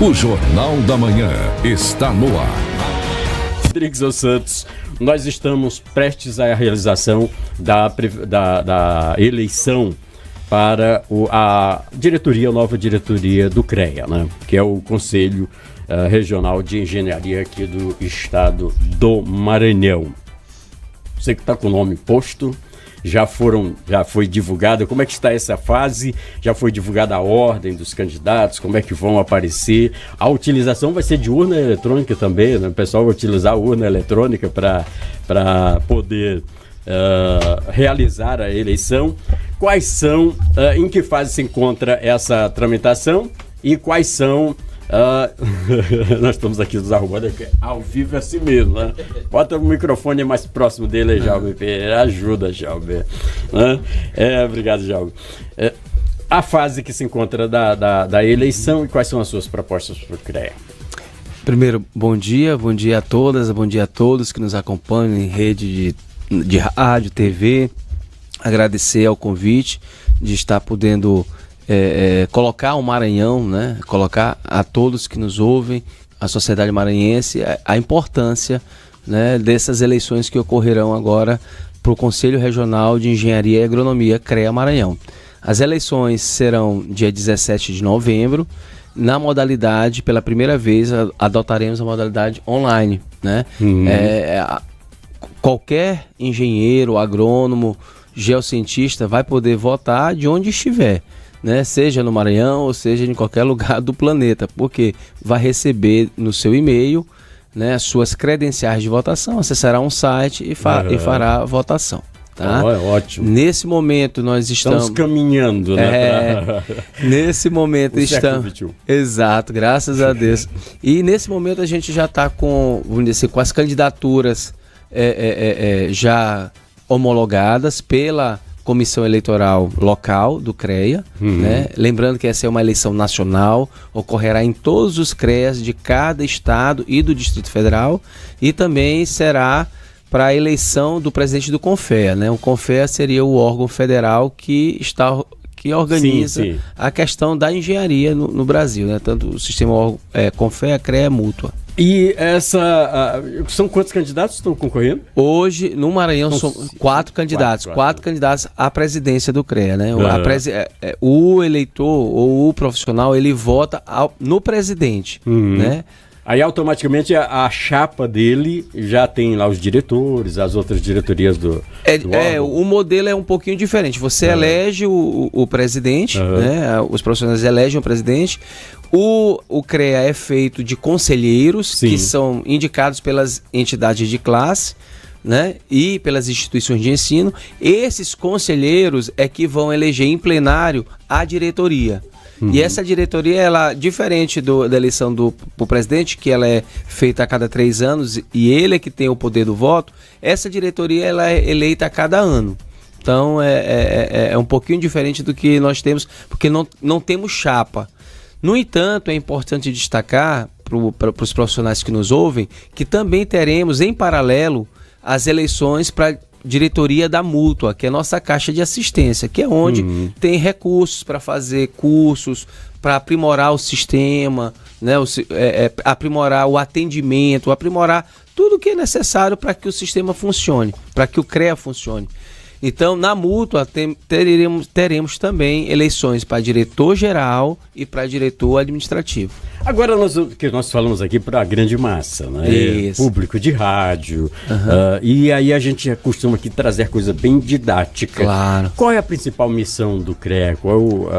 O Jornal da Manhã está no ar. Rodrigues dos Santos, nós estamos prestes à realização da eleição para a nova diretoria do CREA, né? Que é o Conselho Regional de Engenharia aqui do estado do Maranhão. Você que está com o nome posto, já foi divulgado, como é que está essa fase? Já foi divulgada a ordem dos candidatos, como é que vão aparecer? A utilização vai ser de urna eletrônica também, né? O pessoal vai utilizar a urna eletrônica para poder realizar a eleição. Quais são, em que fase se encontra essa tramitação e quais são... nós estamos aqui nos arrumando ao vivo assim mesmo, né? Bota o microfone mais próximo dele aí, Jaume. Ajuda, Jaume. Obrigado, Jaume. A fase que se encontra da eleição e quais são as suas propostas para o CREA? Primeiro, bom dia a todas, bom dia a todos que nos acompanham em rede de rádio, TV. Agradecer ao convite de estar podendo colocar o Maranhão, né? Colocar a todos que nos ouvem, a sociedade maranhense, a importância, né, dessas eleições que ocorrerão agora para o Conselho Regional de Engenharia e Agronomia, CREA Maranhão. As eleições serão dia 17 de novembro, na modalidade, pela primeira vez, adotaremos a modalidade online, né? Qualquer engenheiro, agrônomo, geocientista vai poder votar de onde estiver, né? Seja no Maranhão ou seja em qualquer lugar do planeta, porque vai receber no seu e-mail, né, as suas credenciais de votação, acessará um site e fará a votação. Tá? Ótimo. Nesse momento nós estamos caminhando, né? Nesse momento estamos. Exato, graças a Deus. E nesse momento a gente já está vamos dizer, com as candidaturas já homologadas pela Comissão Eleitoral Local do CREA, né? Lembrando que essa é uma eleição nacional, ocorrerá em todos os CREAs de cada estado e do Distrito Federal, e também será para a eleição do presidente do CONFEA, né? O CONFEA seria o órgão federal que organiza a questão da engenharia no Brasil, né? Tanto o sistema CONFEA, CREA, mútua. E são quantos candidatos estão concorrendo? Hoje, no Maranhão, são quatro candidatos à presidência do CREA, né? O eleitor ou o profissional, ele vota no presidente, né? Aí automaticamente a chapa dele já tem lá os diretores, as outras diretorias do órgão. O modelo é um pouquinho diferente. Você elege o presidente, né? Os profissionais elegem o presidente. O CREA é feito de conselheiros, que são indicados pelas entidades de classe, né? E pelas instituições de ensino. Esses conselheiros é que vão eleger em plenário a diretoria. E essa diretoria, ela, diferente da eleição do presidente, que ela é feita a cada 3 anos e ele é que tem o poder do voto, essa diretoria ela é eleita a cada ano. Então é um pouquinho diferente do que nós temos, porque não temos chapa. No entanto, é importante destacar para os profissionais que nos ouvem que também teremos em paralelo as eleições para diretoria da mútua, que é a nossa caixa de assistência, que é onde tem recursos para fazer cursos, para aprimorar o sistema, né? Aprimorar o atendimento, aprimorar tudo o que é necessário para que o sistema funcione, para que o CREA funcione. Então, na mútua, teremos também eleições para diretor-geral e para diretor administrativo. Agora, nós falamos aqui para a grande massa, né? Público de rádio. E aí a gente costuma aqui trazer coisa bem didática. Claro. Qual é a principal missão do CREA? Qual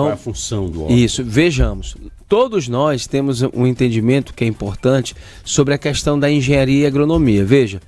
é a função do órgão? Isso, vejamos. Todos nós temos um entendimento que é importante sobre a questão da engenharia e agronomia. Veja,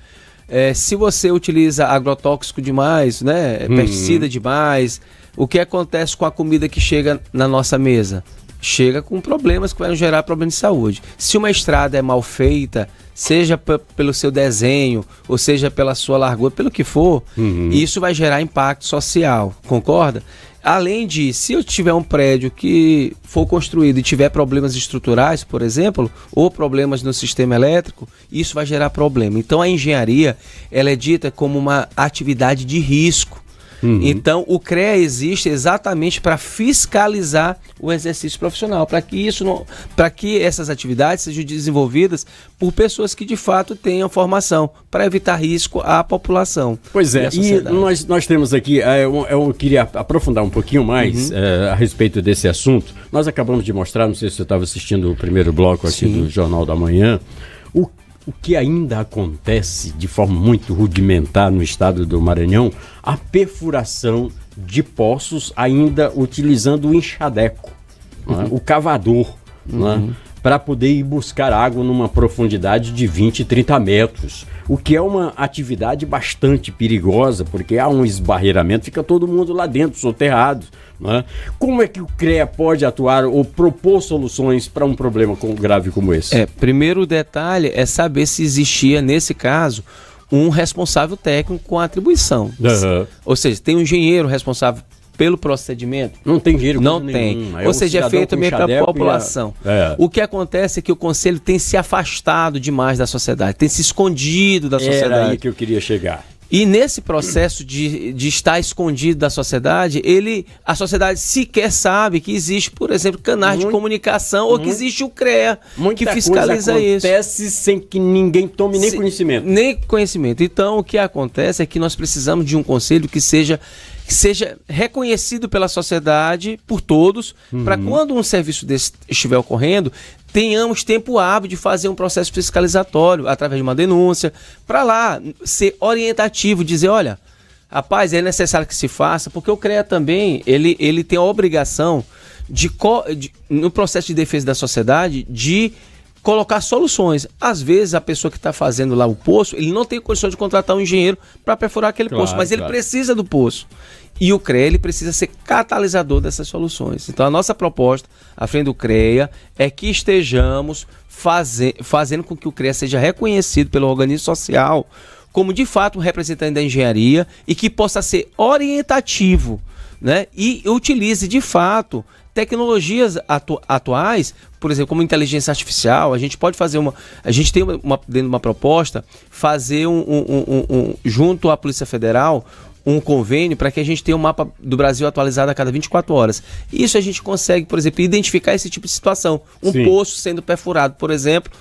se você utiliza agrotóxico demais, né, pesticida demais, o que acontece com a comida que chega na nossa mesa? Chega com problemas que vão gerar problemas de saúde. Se uma estrada é mal feita, seja pelo seu desenho, ou seja pela sua largura, pelo que for, isso vai gerar impacto social, concorda? Além de, se eu tiver um prédio que for construído e tiver problemas estruturais, por exemplo, ou problemas no sistema elétrico, isso vai gerar problema. Então a engenharia, ela é dita como uma atividade de risco. Então, o CREA existe exatamente para fiscalizar o exercício profissional, para que essas atividades sejam desenvolvidas por pessoas que de fato tenham formação, para evitar risco à população. Pois é, e nós temos aqui, eu queria aprofundar um pouquinho mais a respeito desse assunto. Nós acabamos de mostrar, não sei se você estava assistindo o primeiro bloco aqui do Jornal da Manhã, o que ainda acontece de forma muito rudimentar no estado do Maranhão, a perfuração de poços ainda utilizando o enxadeco, o cavador, para poder ir buscar água numa profundidade de 20, 30 metros, o que é uma atividade bastante perigosa, porque há um esbarreiramento, fica todo mundo lá dentro, soterrado. Como é que o CREA pode atuar ou propor soluções para um problema grave como esse? Primeiro detalhe é saber se existia, nesse caso, um responsável técnico com atribuição. Ou seja, tem um engenheiro responsável pelo procedimento? Não tem engenheiro. Não tem. Ou seja, é feito também para a população. O que acontece é que o Conselho tem se afastado demais da sociedade, tem se escondido da sociedade. Era aí que eu queria chegar. E nesse processo de estar escondido da sociedade, a sociedade sequer sabe que existe, por exemplo, canais de comunicação ou que existe o CREA que fiscaliza isso. Acontece sem que ninguém tome nem conhecimento. Nem conhecimento. Então, o que acontece é que nós precisamos de um conselho que seja reconhecido pela sociedade, por todos, para quando um serviço desse estiver ocorrendo, tenhamos tempo hábil de fazer um processo fiscalizatório através de uma denúncia, para lá ser orientativo, dizer, olha, rapaz, é necessário que se faça, porque o CREA também, ele tem a obrigação no processo de defesa da sociedade, de colocar soluções. Às vezes a pessoa que está fazendo lá o poço, ele não tem condição de contratar um engenheiro para perfurar aquele poço, mas ele precisa do poço. E o CREA ele precisa ser catalisador dessas soluções. Então a nossa proposta, à frente do CREA, é que estejamos fazendo com que o CREA seja reconhecido pelo organismo social como de fato um representante da engenharia e que possa ser orientativo, e utilize de fato tecnologias atuais, por exemplo, como inteligência artificial. A gente pode fazer a gente tem dentro de uma proposta, fazer junto à Polícia Federal, um convênio para que a gente tenha um mapa do Brasil atualizado a cada 24 horas. Isso a gente consegue, por exemplo, identificar esse tipo de situação. Poço sendo perfurado, por exemplo,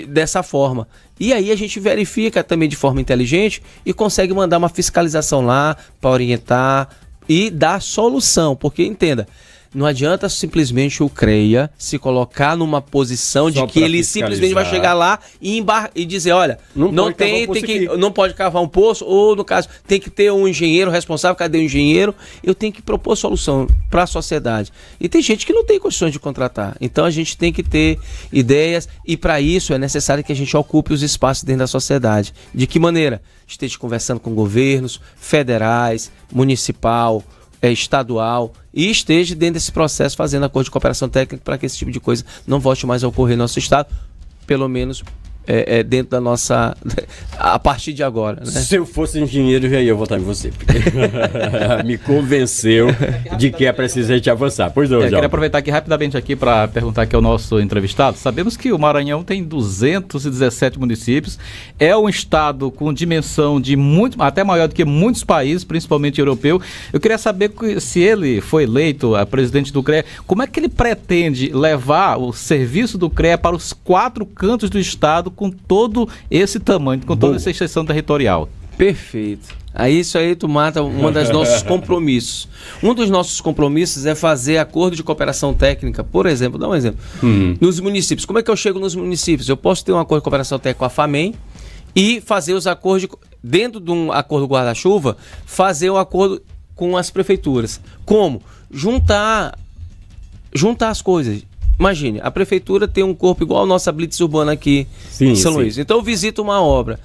dessa forma. E aí a gente verifica também de forma inteligente e consegue mandar uma fiscalização lá para orientar e dar solução. Porque, entenda, não adianta simplesmente o CREA se colocar numa posição de que ele simplesmente vai chegar lá e dizer, olha, não pode cavar um poço, ou no caso, tem que ter um engenheiro responsável. Cadê o engenheiro? Eu tenho que propor solução para a sociedade. E tem gente que não tem condições de contratar. Então a gente tem que ter ideias e para isso é necessário que a gente ocupe os espaços dentro da sociedade. De que maneira? Esteja conversando com governos federais, municipal, estadual, e esteja dentro desse processo fazendo acordo de cooperação técnica para que esse tipo de coisa não volte mais a ocorrer no nosso estado, pelo menos dentro da nossa... a partir de agora. Se eu fosse engenheiro, já ia votar em você. Me convenceu de que é preciso a gente avançar. Pois não, queria aproveitar aqui rapidamente para perguntar aqui ao nosso entrevistado. Sabemos que o Maranhão tem 217 municípios, é um estado com dimensão de até maior do que muitos países, principalmente europeu. Eu queria saber se ele foi eleito a presidente do CREA, como é que ele pretende levar o serviço do CREA para os 4 cantos do estado com todo esse tamanho, com toda essa extensão territorial. Perfeito. Isso aí tu mata um dos nossos compromissos. Um dos nossos compromissos é fazer acordo de cooperação técnica, por exemplo, dá um exemplo, nos municípios. Como é que eu chego nos municípios? Eu posso ter um acordo de cooperação técnica com a FAMEM e fazer os acordos, dentro de um acordo guarda-chuva, fazer um acordo com as prefeituras. Como? Juntar as coisas. Imagine, a prefeitura tem um corpo igual a nossa Blitz Urbana aqui em São Luís. Então eu visito uma obra,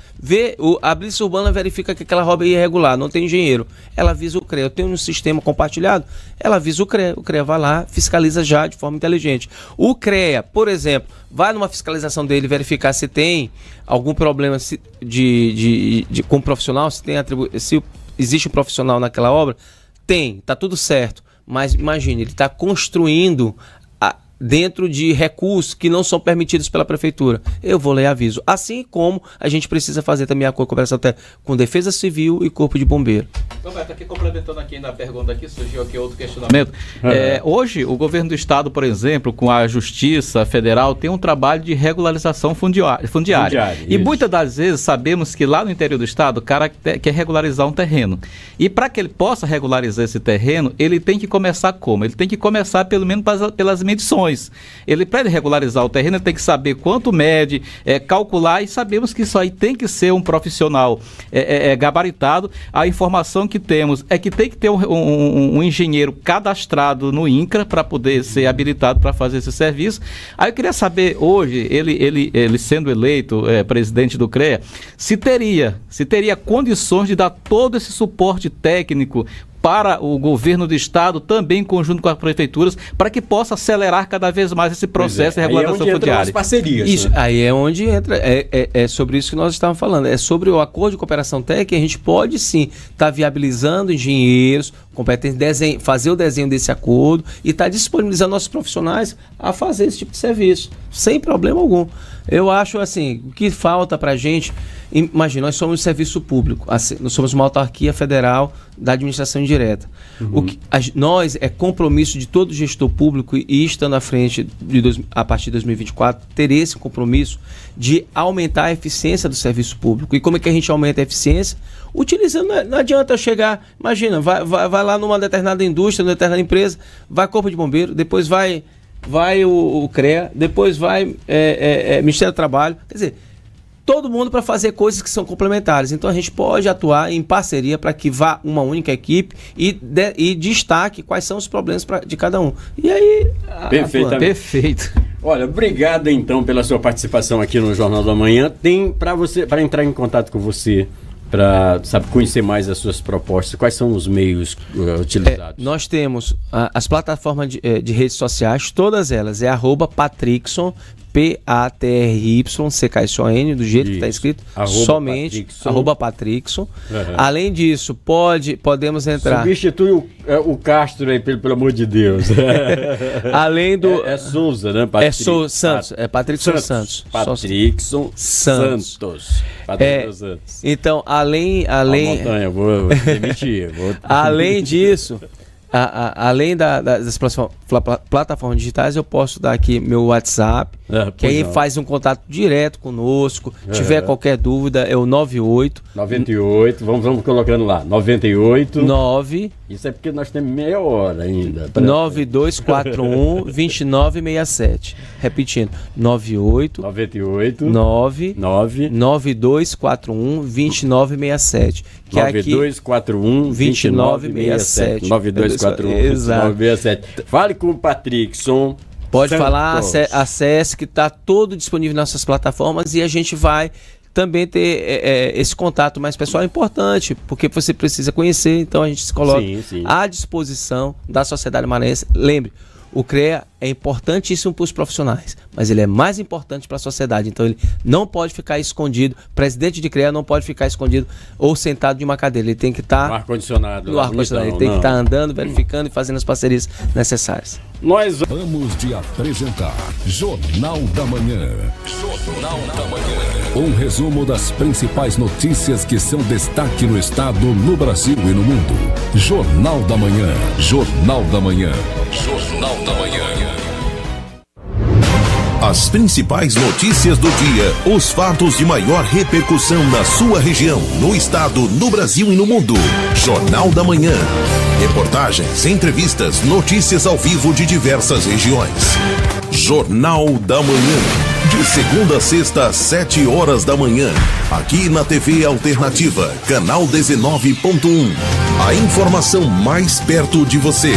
a Blitz Urbana verifica que aquela obra é irregular, não tem engenheiro. Ela avisa o CREA, eu tenho um sistema compartilhado, ela avisa o CREA vai lá, fiscaliza já de forma inteligente. O CREA, por exemplo, vai numa fiscalização dele verificar se tem algum problema com o profissional, se existe um profissional naquela obra. Tem, tá tudo certo. Mas imagine, ele está construindo dentro de recursos que não são permitidos pela prefeitura. Eu vou ler aviso. Assim como a gente precisa fazer também a cooperação com Defesa Civil e Corpo de Bombeiro. Roberto, aqui complementando aqui na pergunta aqui, surgiu aqui outro questionamento. Hoje, o governo do estado, por exemplo, com a Justiça Federal, tem um trabalho de regularização fundiária. E muitas das vezes sabemos que lá no interior do estado o cara quer regularizar um terreno. E para que ele possa regularizar esse terreno, ele tem que começar como? Ele tem que começar pelo menos pelas medições. Ele, para ele regularizar o terreno, ele tem que saber quanto mede, calcular, e sabemos que isso aí tem que ser um profissional gabaritado. A informação que temos é que tem que ter um engenheiro cadastrado no INCRA para poder ser habilitado para fazer esse serviço. Aí eu queria saber hoje, ele sendo eleito presidente do CREA, se teria condições de dar todo esse suporte técnico para o governo do estado, também em conjunto com as prefeituras, para que possa acelerar cada vez mais esse processo de regularização fundiária. As parcerias. Isso, né? Aí é onde entra, é sobre isso que nós estávamos falando, é sobre o acordo de cooperação técnica. A gente pode sim estar viabilizando engenheiros competentes, fazer o desenho desse acordo e estar disponibilizando nossos profissionais a fazer esse tipo de serviço, sem problema algum. Eu acho assim, o que falta para a gente, imagina, nós somos um serviço público, assim, nós somos uma autarquia federal da administração indireta. Nós, é compromisso de todo gestor público, e estando à frente a partir de 2024, ter esse compromisso de aumentar a eficiência do serviço público. E como é que a gente aumenta a eficiência? Utilizando, não adianta chegar, imagina, vai lá numa determinada indústria, numa determinada empresa, vai Corpo de Bombeiro, depois vai o CREA, depois vai Ministério do Trabalho, quer dizer, todo mundo para fazer coisas que são complementares. Então a gente pode atuar em parceria para que vá uma única equipe e destaque quais são os problemas de cada um. E aí... Perfeito. Olha, obrigado então pela sua participação aqui no Jornal da Manhã. Tem para entrar em contato com você, para conhecer mais as suas propostas, quais são os meios utilizados? Nós temos as plataformas de redes sociais, todas elas, @Patrickson, PATRYCKSON, do jeito que está escrito, somente @Patrickson. Além disso, podemos entrar. Substitui o Castro aí, pelo amor de Deus. Além do. Souza, né? Santos. É Patrickson Santos. Patrickson Santos. Então, além. Montanha, vou demitir. Além disso. Além das plataformas digitais, eu posso dar aqui meu WhatsApp, que aí faz um contato direto conosco. Tiver qualquer dúvida, é o 98, vamos colocando lá, 98 9. Isso é porque nós temos meia hora ainda. 9241 2967. Repetindo, 98 9 9241 2967. Que 9241 2967. 9241 Fale com o Patrickson. Pode falar, acesse, que está todo disponível nas nossas plataformas, e a gente vai também ter esse contato mais pessoal. É importante, porque você precisa conhecer, então a gente se coloca à disposição da sociedade maranhense. Lembre, o CREA é importantíssimo para os profissionais, mas ele é mais importante para a sociedade. Então ele não pode ficar escondido. O presidente de CREA não pode ficar escondido ou sentado em uma cadeira. Ele tem que estar no ar-condicionado. Ele tem que estar andando, verificando e fazendo as parcerias necessárias. Nós vamos de apresentar Jornal da Manhã. Um resumo das principais notícias que são destaque no estado, no Brasil e no mundo. Jornal da Manhã. Jornal da Manhã. Jornal da Manhã. As principais notícias do dia, os fatos de maior repercussão na sua região, no estado, no Brasil e no mundo. Jornal da Manhã. Reportagens, entrevistas, notícias ao vivo de diversas regiões. Jornal da Manhã. De segunda a sexta, às 7 horas da manhã. Aqui na TV Alternativa, canal 19.1. A informação mais perto de você.